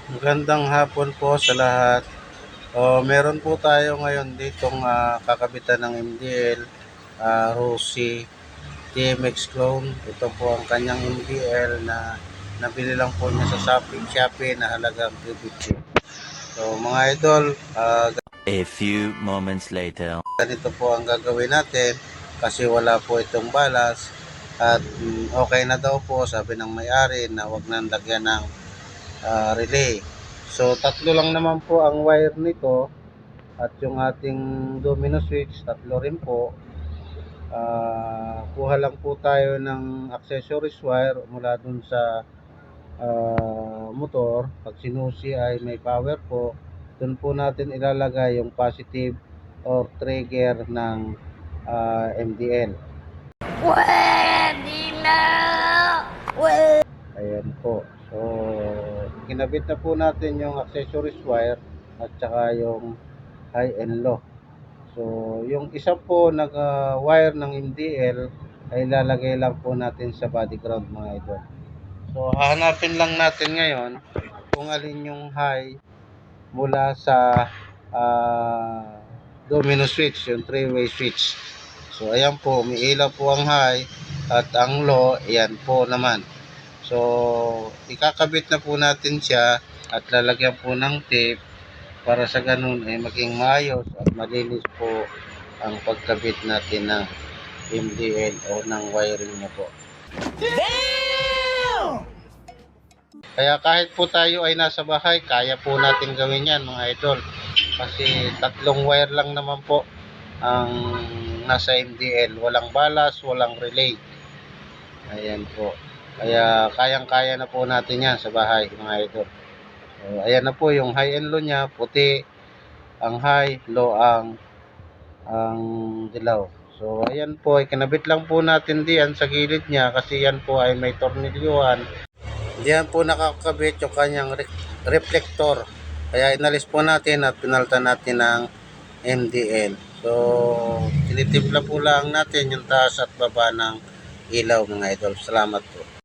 Magandang hapon po sa lahat. Meron po tayo ngayon ditong kakabitan ng MDL, Rossi TMX clone. Ito po ang kanyang MDL na nabili lang po niya sa Shopee na halagang 350. So mga idol, A few moments later. ganito po ang gagawin natin kasi wala po itong balas at okay na daw po sabi ng may-ari na wag nang lagyan ng relay. So tatlo lang naman po ang wire nito at yung ating domino switch tatlo rin po. Kuha lang po tayo ng accessories wire mula dun sa motor. Pag sinusi ay may power po, dun po natin ilalagay yung positive or trigger ng MDL. Pwede na! Ayan po. So, kinabit na po natin yung accessories wire at saka yung high and low. So, yung isa po nag-wire ng MDL ay lalagay lang po natin sa body ground mga idol. So, hahanapin lang natin ngayon kung alin yung high mula sa domino switch, yung 3-way switch. So, ayan po, umiilaw po ang high at ang low, ayan po naman. So, ikakabit na po natin siya at lalagyan po ng tape para sa ganun ay maging maayos at malinis po ang pagkabit natin ng MDL o ng wiring niya po. Kaya kahit po tayo ay nasa bahay, kaya po natin gawin yan mga idol. Kasi tatlong wire lang naman po ang nasa MDL. Walang balas, walang relay. Ayan po. Kaya kayang-kaya na po natin yan sa bahay mga idol. So, ayan na po yung high and low niya, puti ang high, low ang dilaw. So ayan po, ay kinabit lang po natin diyan sa gilid niya kasi yan po ay may tornilyuhan. Diyan po nakakabit yung kanyang reflector. Kaya inalis po natin at pinaltan natin ng MDL. So tinitimpla po lang natin yung taas at baba ng ilaw mga idol. Salamat po.